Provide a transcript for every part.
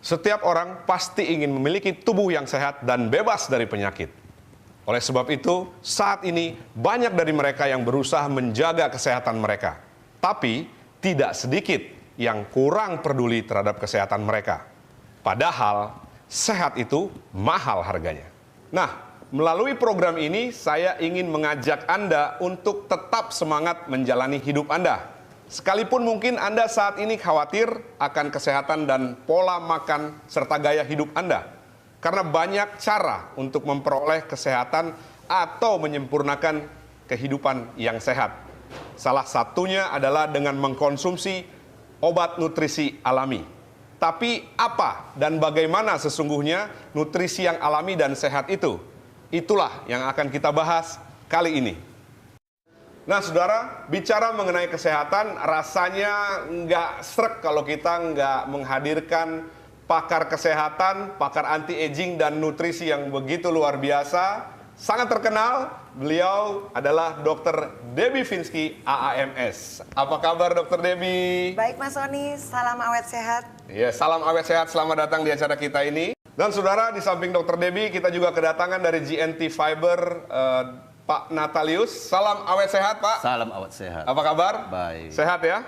Setiap orang pasti ingin memiliki tubuh yang sehat dan bebas dari penyakit. Oleh sebab itu, saat ini banyak dari mereka yang berusaha menjaga kesehatan mereka. Tapi, tidak sedikit yang kurang peduli terhadap kesehatan mereka. Padahal, sehat itu mahal harganya. Nah, melalui program ini saya ingin mengajak Anda untuk tetap semangat menjalani hidup Anda. Sekalipun mungkin Anda saat ini khawatir akan kesehatan dan pola makan serta gaya hidup Anda. Karena banyak cara untuk memperoleh kesehatan atau menyempurnakan kehidupan yang sehat. Salah satunya adalah dengan mengkonsumsi obat nutrisi alami. Tapi apa dan bagaimana sesungguhnya nutrisi yang alami dan sehat itu? Itulah yang akan kita bahas kali ini. Nah saudara, bicara mengenai kesehatan rasanya nggak srek kalau kita nggak menghadirkan pakar kesehatan, pakar anti-aging dan nutrisi yang begitu luar biasa. Sangat terkenal, beliau adalah Dr. Debbie Finsky, AAMS. Apa kabar Dr. Debbie? Baik Mas Sony, salam awet sehat. Iya, salam awet sehat, selamat datang di acara kita ini. Dan saudara, di samping Dr. Debbie, kita juga kedatangan dari GNT Fiber, Pak Natalius. Salam awet sehat, Pak. Salam awet sehat. Apa kabar? Baik. Sehat ya?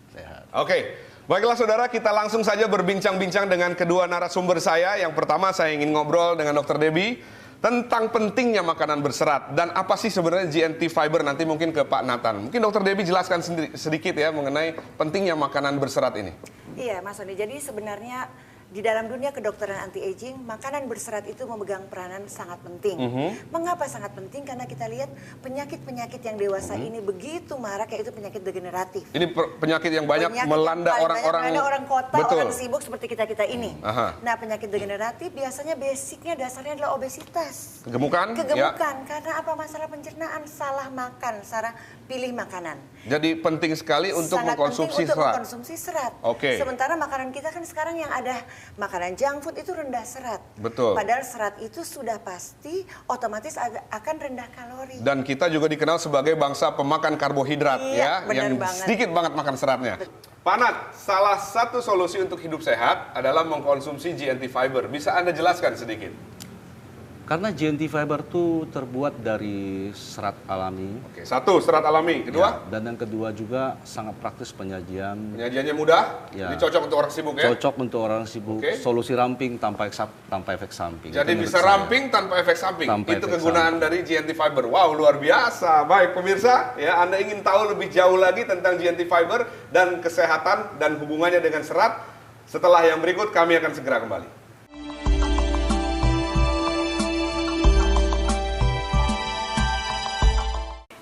Sehat. Oke. Baiklah saudara, kita langsung saja berbincang-bincang dengan kedua narasumber saya. Yang pertama saya ingin ngobrol dengan Dr. Debbie tentang pentingnya makanan berserat. Dan apa sih sebenarnya GNT Fiber, nanti mungkin ke Pak Nathan. Mungkin Dr. Debbie jelaskan sedikit ya mengenai pentingnya makanan berserat ini. Iya Mas Sony, jadi sebenarnya di dalam dunia kedokteran anti-aging, makanan berserat itu memegang peranan sangat penting. Mengapa sangat penting? Karena kita lihat penyakit-penyakit yang dewasa ini begitu marak, yaitu penyakit degeneratif. Ini penyakit yang banyak melanda orang-orang kota, betul. orang sibuk seperti kita-kita ini. Nah, penyakit degeneratif biasanya basicnya dasarnya adalah obesitas. Kegemukan? Kegemukan, karena apa? Masalah pencernaan, salah makan, salah pilih makanan. Jadi penting sekali untuk mengkonsumsi serat. Mengkonsumsi serat. Oke. Sementara makanan kita kan sekarang yang ada makanan junk food itu rendah serat. Betul. Padahal serat itu sudah pasti otomatis akan rendah kalori. Dan kita juga dikenal sebagai bangsa pemakan karbohidrat ya, yang banget. sedikit banget makan seratnya. Pak Nat, salah satu solusi untuk hidup sehat adalah mengkonsumsi GNT Fiber. Bisa Anda jelaskan sedikit? Karena GNT Fiber itu terbuat dari serat alami. Oke, satu, serat alami. Kedua? Ya, dan yang kedua juga sangat praktis penyajian. Penyajiannya mudah, Ya. ini cocok untuk orang sibuk ya? Cocok untuk orang sibuk. Oke. Solusi ramping tanpa efek samping. Jadi Itu bisa menurut saya. ramping tanpa efek samping. Tanpa Itu efek kegunaan dari GNT Fiber. Wow, luar biasa. Baik pemirsa, ya Anda ingin tahu lebih jauh lagi tentang GNT Fiber dan kesehatan dan hubungannya dengan serat? Setelah yang berikut kami akan segera kembali.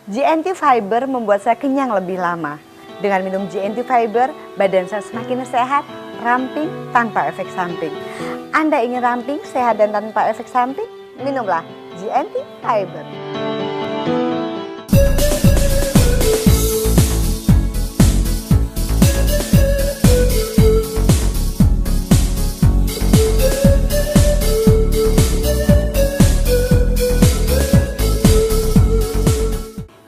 GNT Fiber membuat saya kenyang lebih lama. Dengan minum GNT Fiber, badan saya semakin sehat, ramping, tanpa efek samping. Anda ingin ramping, sehat, dan tanpa efek samping? Minumlah GNT Fiber.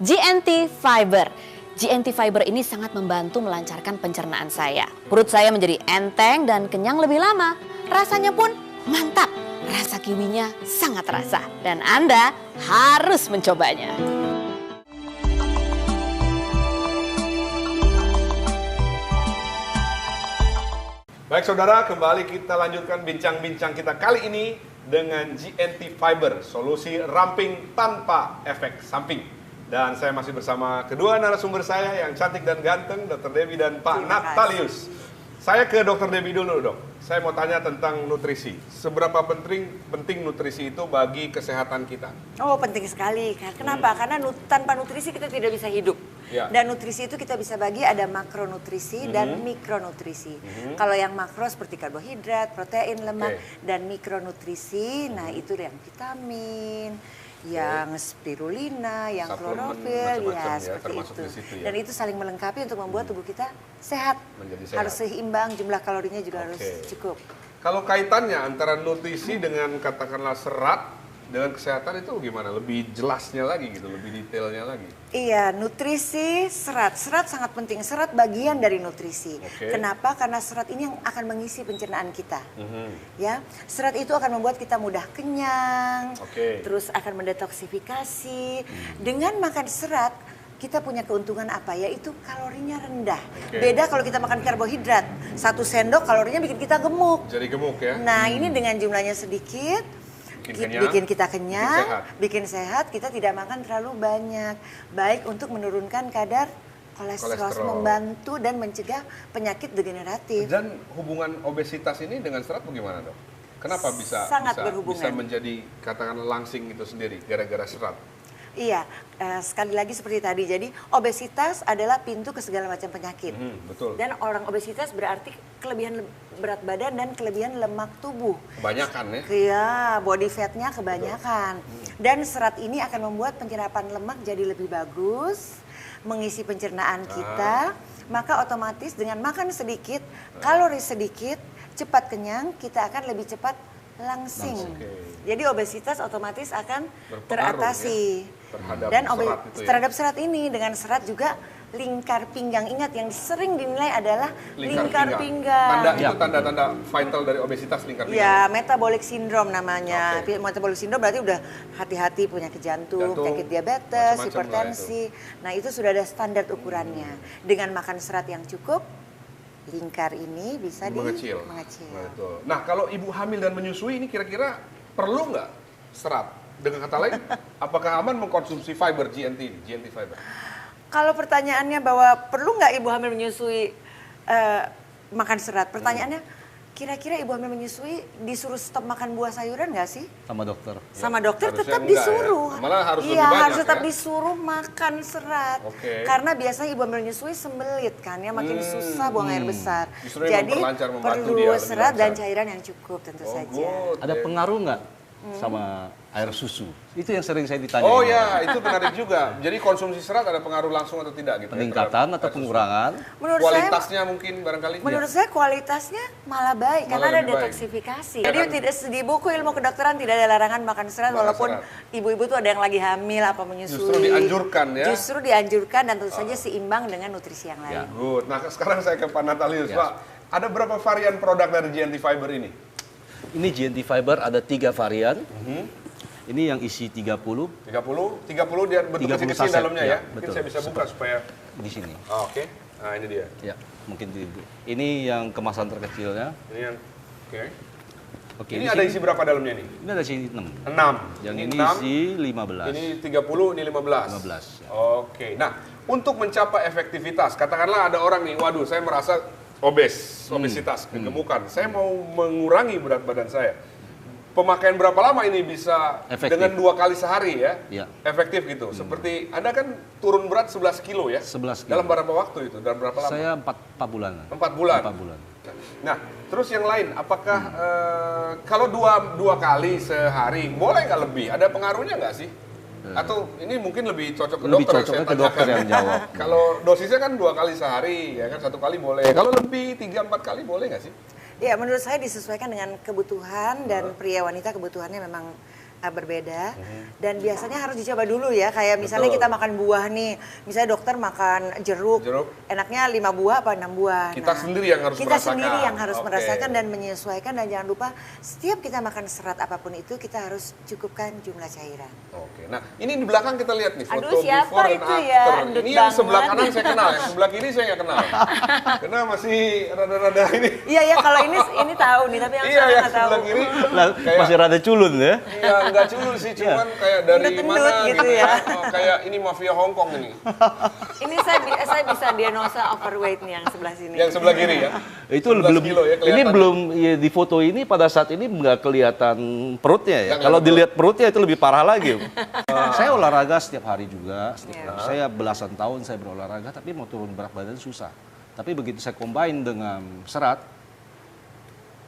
GNT Fiber. GNT Fiber ini sangat membantu melancarkan pencernaan saya. Perut saya menjadi enteng dan kenyang lebih lama. Rasanya pun mantap. Rasa kiwinya sangat terasa. Dan Anda harus mencobanya. Baik saudara, kembali kita lanjutkan bincang-bincang kita kali ini dengan GNT Fiber, solusi ramping tanpa efek samping. Dan saya masih bersama kedua narasumber saya yang cantik dan ganteng, Dr. Debbie dan Pak Natalius. Saya ke Dr. Debbie dulu dok. Saya mau tanya tentang nutrisi. Seberapa penting nutrisi itu bagi kesehatan kita? Oh, penting sekali. Kenapa? Karena tanpa nutrisi kita tidak bisa hidup. Ya. Dan nutrisi itu kita bisa bagi ada makronutrisi dan mikronutrisi. Kalau yang makro seperti karbohidrat, protein, lemak, dan mikronutrisi, nah itu yang vitamin, yang spirulina, yang klorofil, ya seperti itu. Ya. Dan itu saling melengkapi untuk membuat tubuh kita sehat. Menjadi sehat. Harus seimbang, jumlah kalorinya juga harus cukup. Kalau kaitannya antara nutrisi dengan katakanlah serat, dengan kesehatan itu gimana? Lebih jelasnya lagi gitu, lebih detailnya lagi. Iya, nutrisi, serat. Serat sangat penting. Serat bagian dari nutrisi. Oke. Kenapa? Karena serat ini yang akan mengisi pencernaan kita. Ya, serat itu akan membuat kita mudah kenyang. Oke. Terus akan mendetoksifikasi. Dengan makan serat, kita punya keuntungan apa? Yaitu kalorinya rendah. Oke. Beda kalau kita makan karbohidrat. 1 sendok kalorinya bikin kita gemuk. Jadi gemuk ya? Nah, ini dengan jumlahnya sedikit, bikin kita kenyang, bikin sehat, kita tidak makan terlalu banyak. Baik untuk menurunkan kadar kolesterol, membantu dan mencegah penyakit degeneratif. Dan hubungan obesitas ini dengan serat bagaimana, Dok? Kenapa Sangat berhubungan. bisa menjadi katakanlah langsing itu sendiri gara-gara serat? Iya, sekali lagi seperti tadi. Jadi obesitas adalah pintu ke segala macam penyakit. Betul. Dan orang obesitas berarti kelebihan berat badan dan kelebihan lemak tubuh. Kebanyakan ya? Iya, body fatnya kebanyakan. Dan serat ini akan membuat penyerapan lemak jadi lebih bagus, mengisi pencernaan kita. Maka otomatis dengan makan sedikit, kalori sedikit, cepat kenyang, kita akan lebih cepat langsing. Jadi obesitas otomatis akan teratasi. Dan terhadap serat ini, dengan serat juga lingkar pinggang. Ingat, yang sering dinilai adalah lingkar pinggang. Tanda-tanda vital dari obesitas lingkar pinggang. Ya, metabolic syndrome namanya. Metabolic syndrome berarti udah hati-hati penyakit jantung, penyakit diabetes, hipertensi. Nah, itu sudah ada standar ukurannya. Dengan makan serat yang cukup, lingkar ini bisa mengecil. Betul. Nah, kalau ibu hamil dan menyusui ini kira-kira perlu nggak serat? Dengan kata lain, apakah aman mengkonsumsi fiber GNT fiber? Kalau pertanyaannya bahwa perlu nggak ibu hamil menyusui makan serat, pertanyaannya kira-kira ibu hamil menyusui disuruh stop makan buah sayuran nggak sih? Sama dokter. Sama dokter tetap enggak, disuruh. ya? Malah harus lebih iya, banyak, harus tetap ya? disuruh makan serat. Karena biasanya ibu hamil menyusui sembelit kan ya, makin susah buang air besar. Justru jadi membantu perlu dia serat lebih dan lancar. cairan yang cukup tentu saja. Ada pengaruh nggak sama air susu? Itu yang sering saya ditanya. Oh ya, itu menarik juga. Jadi konsumsi serat ada pengaruh langsung atau tidak gitu? Peningkatan atau pengurangan? Kualitasnya mungkin barangkali? Menurut saya kualitasnya malah baik, karena ada detoksifikasi. Jadi tidak di buku ilmu kedokteran tidak ada larangan makan serat, walaupun ibu-ibu tuh ada yang lagi hamil apa menyusui. Justru dianjurkan ya? Justru dianjurkan dan tentu saja seimbang dengan nutrisi yang lain. Good. Nah, sekarang saya ke Pak Natalius, Pak. Ada berapa varian produk dari GNT Fiber ini? Ini GNT Fiber ada 3 varian. Ini yang isi 30. 30 dia bentuk kecil-kecil dalamnya ya? Mungkin betul. saya bisa buka supaya... Di sini. Oke. Nah, ini dia. Ya, mungkin ini yang kemasan terkecilnya. Ini yang... Oke. Oke, Ini ada isi berapa dalamnya nih? Ini ada isi 6. 6. Yang ini 6, isi 15. Ini 30, ini 15. 15. Ya. Oke. Nah, untuk mencapai efektivitas, katakanlah ada orang nih, waduh, saya merasa obesitas, kegemukan. Saya mau mengurangi berat badan saya. Pemakaian berapa lama ini bisa efektif. Dengan 2 kali sehari ya? Ya. Efektif gitu. Seperti Anda kan turun berat 11 kilo ya? 11 kilo. Dalam berapa waktu itu? Dalam berapa lama? Saya 4 bulan. 4 bulan. 4 bulan. Nah, terus yang lain, apakah kalau dua kali sehari, boleh nggak lebih? Ada pengaruhnya nggak sih? Atau ini mungkin lebih cocok ke Lebih dokter? cocoknya ke dokter yang jawab. Kalau dosisnya kan 2 kali sehari, ya kan 1 kali boleh. Kalau lebih 3-4 kali boleh nggak sih? Ya, menurut saya disesuaikan dengan kebutuhan dan pria wanita kebutuhannya memang berbeda. Dan biasanya harus dicoba dulu ya, kayak misalnya kita makan buah nih, misalnya dokter makan jeruk. Enaknya 5 buah apa 6 buah. Kita sendiri yang harus kita merasakan. sendiri yang harus merasakan dan menyesuaikan, dan jangan lupa setiap kita makan serat apapun itu kita harus cukupkan jumlah cairan. Oke, nah ini di belakang kita lihat nih foto Aduh, siapa before and itu after. ya? Endut Ini yang sebelah banget. kanan saya kenal, yang sebelah kiri saya nggak kenal. Karena masih rada-rada ini. Iya ya, kalau ini tahu nih, tapi yang Iya, sana yang nggak tahu. sebelah kiri. Masih rada culun ya. Iya, nggak culun sih, cuman kayak dari Endut-endut mana gitu gitu ya. Oh, kayak ini mafia Hongkong ini. Ini saya bisa diagnosa overweight nih yang sebelah sini. Yang sebelah kiri ya. Itu 11 belum kilo ya, ini kelihatan. belum ya, di foto ini pada saat ini nggak kelihatan perutnya ya. Nggak Kalau kelihatan dilihat perutnya itu lebih parah lagi. Saya olahraga setiap hari juga. Saya belasan tahun saya berolahraga, tapi mau turun berat badan susah. Tapi begitu saya combine dengan serat,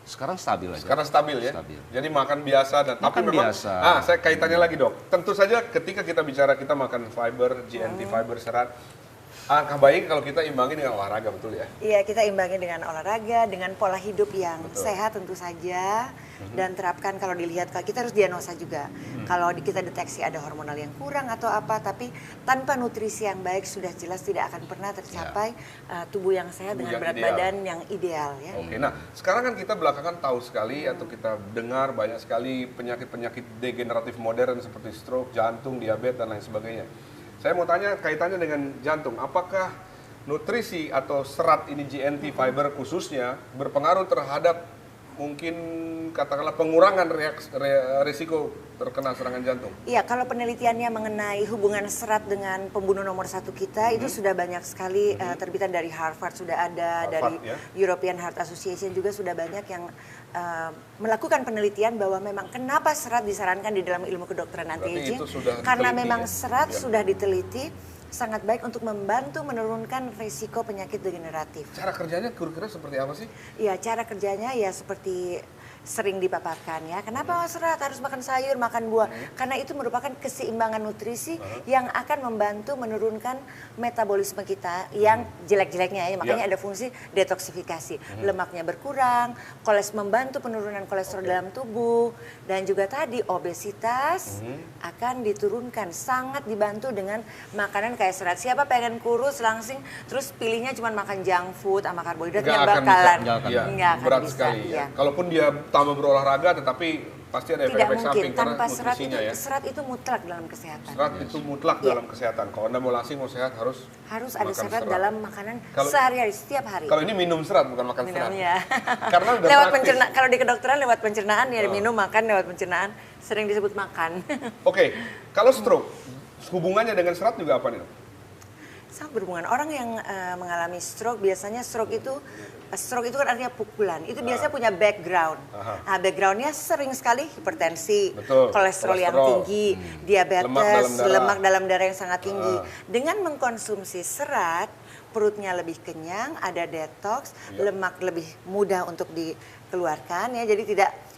sekarang stabil aja. Sekarang stabil ya. Stabil. Jadi makan biasa dan tapi Makan memang biasa. saya kaitannya lagi, Dok. Tentu saja ketika kita bicara kita makan fiber, GNT fiber serat, Alangkah baik kalau kita imbangi dengan olahraga, betul ya? Iya, kita imbangi dengan olahraga, dengan pola hidup yang sehat tentu saja. Dan terapkan kalau dilihat, kita harus diagnosa juga. Kalau kita deteksi ada hormonal yang kurang atau apa, tapi tanpa nutrisi yang baik sudah jelas tidak akan pernah tercapai tubuh yang sehat dengan berat badan yang ideal. Ya. Oke, nah sekarang kan kita belakangan tahu sekali atau kita dengar banyak sekali penyakit-penyakit degeneratif modern seperti stroke, jantung, diabetes, dan lain sebagainya. Saya mau tanya kaitannya dengan jantung, apakah nutrisi atau serat ini GNT fiber khususnya berpengaruh terhadap mungkin katakanlah pengurangan risiko terkena serangan jantung? Iya, kalau penelitiannya mengenai hubungan serat dengan pembunuh nomor 1 kita itu sudah banyak sekali terbitan dari Harvard sudah ada, dari European Heart Association juga sudah banyak yang melakukan penelitian bahwa memang kenapa serat disarankan di dalam ilmu kedokteran anti-aging karena memang serat sudah diteliti sangat baik untuk membantu menurunkan risiko penyakit degeneratif. Cara kerjanya kira-kira seperti apa sih? Iya, cara kerjanya ya seperti sering dipaparkan ya. Kenapa serat harus makan sayur, makan buah? Karena itu merupakan keseimbangan nutrisi yang akan membantu menurunkan metabolisme kita yang jelek-jeleknya ya. Makanya ada fungsi detoksifikasi. Lemaknya berkurang, membantu penurunan kolesterol dalam tubuh, dan juga tadi obesitas akan diturunkan. Sangat dibantu dengan makanan kayak serat. Siapa pengen kurus langsing terus pilihnya cuma makan junk food sama karbohidrat yang bakalan nggak akan berat bisa. sekali ya. Kalaupun dia tambah berolahraga tetapi pasti ada efek-efek samping karena tanpa serat itu, ya. serat itu mutlak dalam kesehatan. Serat itu mutlak dalam kesehatan. Kalau Anda mau langsing, mau sehat harus ada serat dalam makanan sehari-hari, setiap hari. Kalau ini minum serat bukan makan serat. Ya. Karena udah lewat praktis. kalau di kedokteran lewat pencernaan ya minum makan lewat pencernaan sering disebut makan. Oke, kalau stroke hubungannya dengan serat juga apa nih? Sangat berhubungan. Orang yang mengalami stroke biasanya stroke itu kan artinya pukulan. Itu biasanya punya background. Nah, backgroundnya sering sekali hipertensi, kolesterol yang tinggi, diabetes, lemak dalam darah yang sangat tinggi. Dengan mengkonsumsi serat, perutnya lebih kenyang, ada detox, lemak lebih mudah untuk dikeluarkan ya. Jadi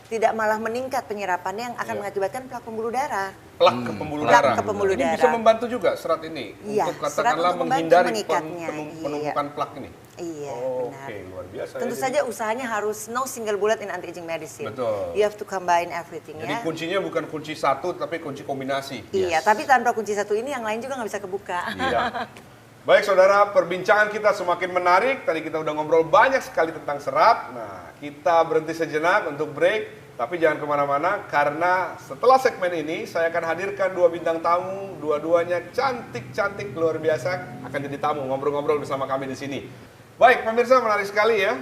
tidak malah meningkat penyerapannya yang akan mengakibatkan plak pembuluh darah. Plak ke pembuluh darah. Ini bisa membantu juga serat ini untuk katakanlah menghindari penumpukan plak ini. Iya, benar. Oke, luar biasa. Tentu saja usahanya harus no single bullet in anti-aging medicine. Betul. You have to combine everything. Jadi kuncinya bukan kunci satu tapi kunci kombinasi. Iya, tapi tanpa kunci satu ini yang lain juga nggak bisa kebuka. Iya. Baik saudara, perbincangan kita semakin menarik. Tadi kita udah ngobrol banyak sekali tentang serat. Nah, kita berhenti sejenak untuk break. Tapi jangan kemana-mana karena setelah segmen ini saya akan hadirkan 2 bintang tamu. Dua-duanya cantik-cantik luar biasa akan jadi tamu ngobrol-ngobrol bersama kami di sini. Baik pemirsa, menarik sekali ya.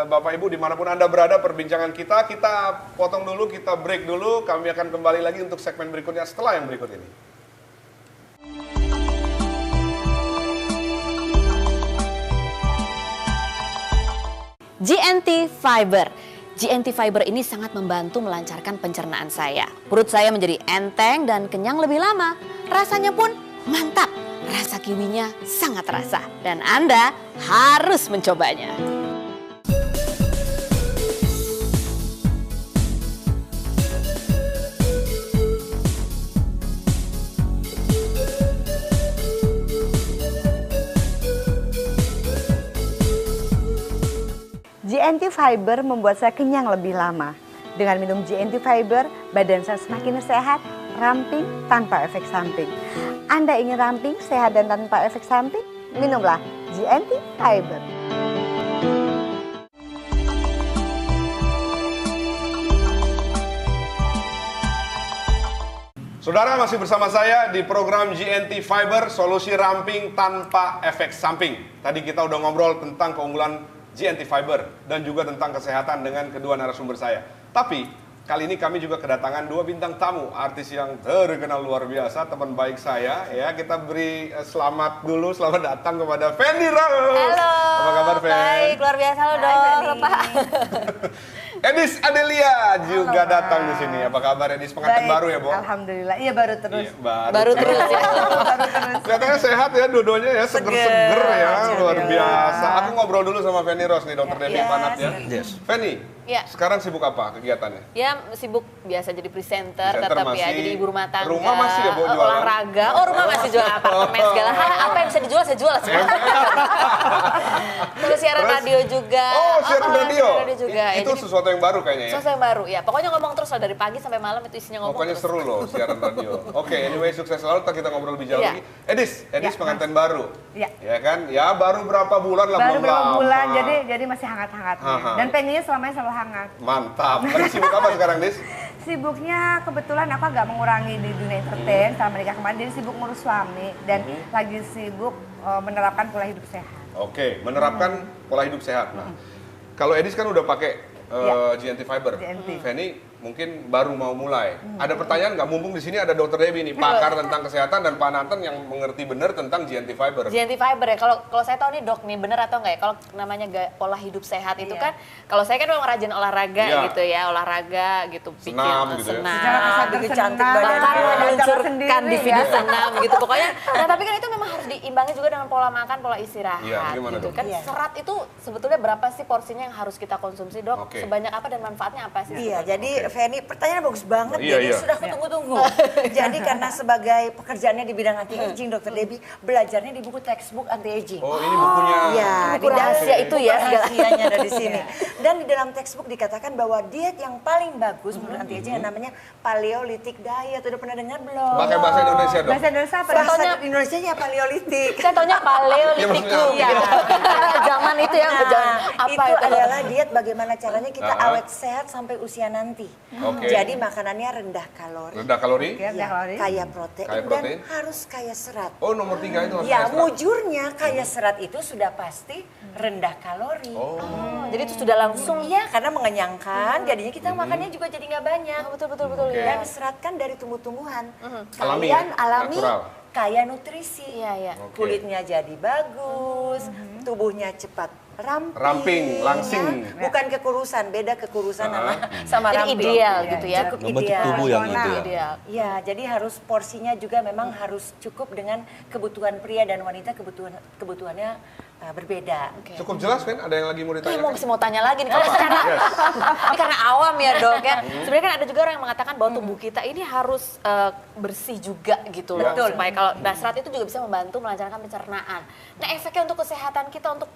Bapak Ibu dimanapun Anda berada, perbincangan kita potong dulu, kita break dulu. Kami akan kembali lagi untuk segmen berikutnya setelah yang berikut ini. GNT Fiber. GNT Fiber ini sangat membantu melancarkan pencernaan saya. Perut saya menjadi enteng dan kenyang lebih lama. Rasanya pun mantap. Rasa kiwinya sangat terasa. Dan Anda harus mencobanya. GNT Fiber membuat saya kenyang lebih lama. Dengan minum GNT Fiber, badan saya semakin sehat, ramping, tanpa efek samping. Anda ingin ramping, sehat, dan tanpa efek samping? Minumlah GNT Fiber. Saudara masih bersama saya di program GNT Fiber, solusi ramping tanpa efek samping. Tadi kita udah ngobrol tentang keunggulan GNT Fiber dan juga tentang kesehatan dengan kedua narasumber saya. Tapi kali ini kami juga kedatangan 2 bintang tamu, artis yang terkenal luar biasa, teman baik saya. Ya, kita beri selamat datang kepada Feni Rose. Halo. Apa kabar, Fen? Baik, luar biasa lo dong, Pak. Edis Adelia juga datang di sini. Apa kabar, Edis? Pengantin baru ya, Bo? Alhamdulillah. Iya, baru terus. Iya, Baru terus ya. Kelihatannya sehat ya, dua-duanya ya, seger-seger ya, luar biasa. Aku ngobrol dulu sama Feni Rose nih, Dokter Devi Panat ya. Yes. Feni, Ya. Sekarang sibuk apa kegiatannya? Ya sibuk biasa jadi presenter, Presenter tetap ya masih. jadi ibu rumah tangga. Rumah masih ya, Bu, jualan? Olahraga. Oh, rumah masih jual apartemen segala hal. Apa yang bisa dijual saya jual semua. Terus siaran Terus? radio juga. Oh, siaran radio. Siaran radio juga. Itu jadi, sesuatu yang baru kayaknya ya? sesuatu yang baru. Ya, pokoknya ngomong terus lah dari pagi sampai malam itu isinya ngomong Pokoknya terus. seru loh siaran radio. Oke, anyway sukses selalu. Ntar kita ngobrol lebih jauh Iya. lagi. Edis Ya, pengantin baru. Iya. Ya kan? Ya baru berapa bulan lah, Baru belum berapa lama. bulan, jadi masih hangat-hangatnya. Aha. Dan pengennya selamanya selalu hangat. Mantap. Lagi sibuk apa sekarang, Dis? Sibuknya kebetulan aku agak mengurangi di dunia entertain sama menikah kemarin, jadi sibuk ngurus suami dan lagi sibuk menerapkan pola hidup sehat. Oke, menerapkan pola hidup sehat. Nah, kalau Edis kan udah pakai GNT Fiber. GNT. Feni mungkin baru mau mulai. Ada pertanyaan nggak? Mumpung di sini ada Dokter Debbie nih, pakar tentang kesehatan, dan Pak Nathan yang mengerti benar tentang GNT Fiber. GNT Fiber ya, kalau saya tahu nih dok nih bener atau enggak ya, kalau namanya pola hidup sehat itu Iya. kan, kalau saya kan memang rajin olahraga Iya. gitu ya, olahraga gitu, Senam gitu ya. Secara kesehatan bikin cantik senam, badan. bahkan cara meluncurkan sendiri, divisi ya. senam gitu pokoknya. Nah tapi kan itu memang harus diimbangi juga dengan pola makan, pola istirahat Iya, gimana, gitu Dok? kan. Iya. Serat itu sebetulnya berapa sih porsinya yang harus kita konsumsi dok? Oke. Sebanyak apa dan manfaatnya apa sih? Iya, sebetulnya? jadi Feni pertanyaan bagus banget. Iya, Jadi iya. sudah aku tunggu-tunggu. Jadi karena sebagai pekerjaannya di bidang anti aging, Dokter Debbie belajarnya di buku textbook anti aging. Oh, ini bukunya. Iya, Buku rahasia itu ya, segala- rahasianya ada di sini. Dan di dalam textbook dikatakan bahwa diet yang paling bagus menurut anti aging yang namanya Paleolithic diet. Udah pernah dengar belum? Pakai bahasa Indonesia, Dok. Bahasa Indonesia apa? Bahasa Contohnya- Indonesia ya Paleolitik. Saya taunya Iya, paleolitikum maksudnya gitu. apa? Zaman itu ya, zaman apa itu itu? adalah diet bagaimana caranya kita Ah. awet sehat sampai usia nanti. Oke. Jadi makanannya rendah kalori. Rendah kalori? Oke, rendah kalori. Kaya protein, Kaya dan protein. harus kaya serat. Oh, nomor 3 itu harus Ya, ekstra. mujurnya kaya serat itu sudah pasti rendah kalori. Oh. Oh, jadi itu sudah langsung Iya, karena mengenyangkan, jadinya kita makannya juga jadi nggak banyak. betul betul Oke. Dan serat kan dari tumbuh-tumbuhan. Alami Kalian ya? alami, Natural. kaya nutrisi. Iya, iya. Oke. Kulitnya jadi bagus, tubuhnya cepat ramping. Ramping, langsing. Ya. Bukan kekurusan, beda kekurusan sama Jadi ramping. ideal gitu ya. Cukup Membentuk ideal. tubuh yang Rasional. ideal. Ya, jadi harus porsinya juga memang harus cukup dengan kebutuhan pria dan wanita kebutuhannya berbeda. Oke. Cukup jelas, Fen? Ada yang lagi mau Ini ditanyakan? mau tanya lagi nih, kalau secara ini karena awam ya dok ya. Sebenarnya kan ada juga orang yang mengatakan bahwa tubuh kita ini harus bersih juga gitu loh. Betul. Supaya kalau serat itu juga bisa membantu melancarkan pencernaan. Nah efeknya untuk kesehatan kita, untuk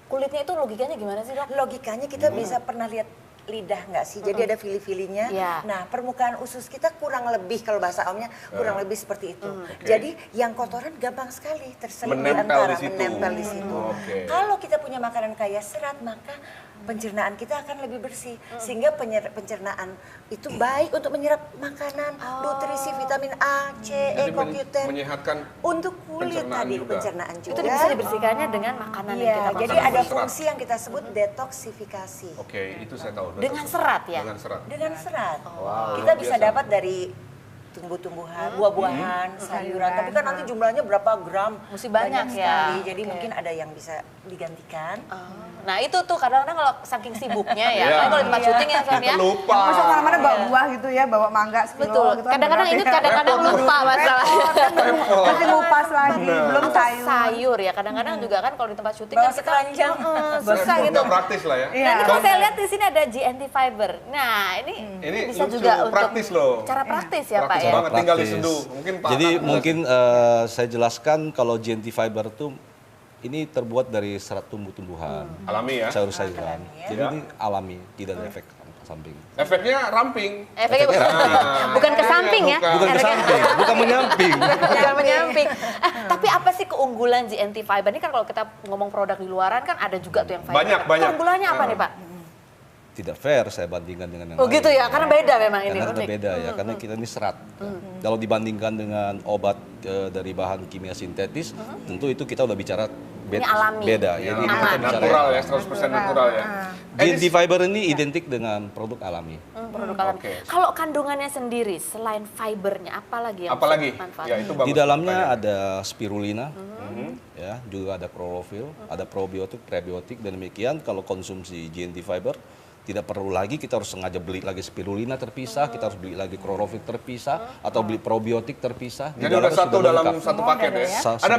kulitnya itu logikanya gimana sih dok? Logikanya kita bisa pernah lihat lidah nggak sih? Jadi ada fili-filinya. Iya. Nah, permukaan usus kita kurang lebih, kalau bahasa awamnya kurang lebih seperti itu. Oke. Jadi yang kotoran gampang sekali terselip di Menempel antara, di situ. menempel di situ. Oke. Kalau kita punya makanan kaya serat, maka pencernaan kita akan lebih bersih, sehingga pencernaan itu baik untuk menyerap makanan, nutrisi, vitamin A, C, Jadi E, CoQ10 menyehatkan untuk kulit pencernaan tadi, juga. pencernaan juga. Itu bisa dibersihkannya dengan makanan yang Iya, kita makan. jadi Makanan ada berserat. fungsi yang kita sebut detoksifikasi. Oke, itu saya tahu. Dengan serat ya? Dengan serat. Dengan serat. Wow, Kita luar bisa biasa. dapat dari tumbuh-tumbuhan, buah-buahan, sayuran. Tapi kan nanti jumlahnya berapa gram? Mesti banyak ya. sekali. Jadi Oke. mungkin ada yang bisa digantikan. Nah itu tuh kadang-kadang kalau saking sibuknya ya, Iya. apalagi kalau di tempat syuting ya Son ya. Kita lupa. Masa kemana-mana bawa buah gitu ya, bawa mangga sekilo Betul. gitu kan Kadang-kadang berat ingat, ya. kadang-kadang lupa masalahnya. Masih ngupas lagi, belum Atau sayur. sayur ya, kadang-kadang juga kan kalau di tempat syuting Bawa kan kita sekeranjang. susah gitu. Nggak praktis lah ya. Iya. Nah, ini kalau saya lihat di sini ada GNT Fiber. Nah, ini Ini bisa lucu, juga untuk praktis loh. cara praktis ya, Pak Praktis ya. banget, tinggal Praktis. diseduh. Mungkin Pak Jadi Nathan mungkin saya jelaskan kalau GNT Fiber itu ini terbuat dari serat tumbuh-tumbuhan, alami ya. sayur-sayuran. Alami ya. Jadi ini alami, tidak ada efek samping. Efeknya ramping. Efeknya Nah, bukan ke samping ya. bukan. Bukan ke Efeknya- samping, bukan menyamping. Bukan menyamping. Tapi apa sih keunggulan GNT Fiber? Ini kan kalau kita ngomong produk di luaran kan ada juga tuh yang fiber. Banyak. Keunggulannya apa nih Pak? Tidak fair saya bandingkan dengan yang Oh lain. gitu ya, karena beda memang ini. Karena unik. beda ya, karena kita ini serat. Kalau dibandingkan dengan obat dari bahan kimia sintetis, tentu itu kita udah bicara Ini alami. beda. Ya, Jadi kita bicara natural ya, 100% natural ya. GNT Fiber ini identik dengan produk alami. Produk alami. Oke. Kalau kandungannya sendiri selain fibernya, apalagi yang Apalagi? manfaatnya? Ya, itu bagus. Di dalamnya pertanyaan. ada spirulina, ya, juga ada klorofil, ada probiotik, prebiotik, dan demikian kalau konsumsi GNT Fiber tidak perlu lagi kita harus sengaja beli lagi spirulina terpisah, kita harus beli lagi klorofil terpisah, atau beli probiotik terpisah. Di Jadi udah dalamnya satu sudah dalam lengkap. satu paket ya. Sa- Ada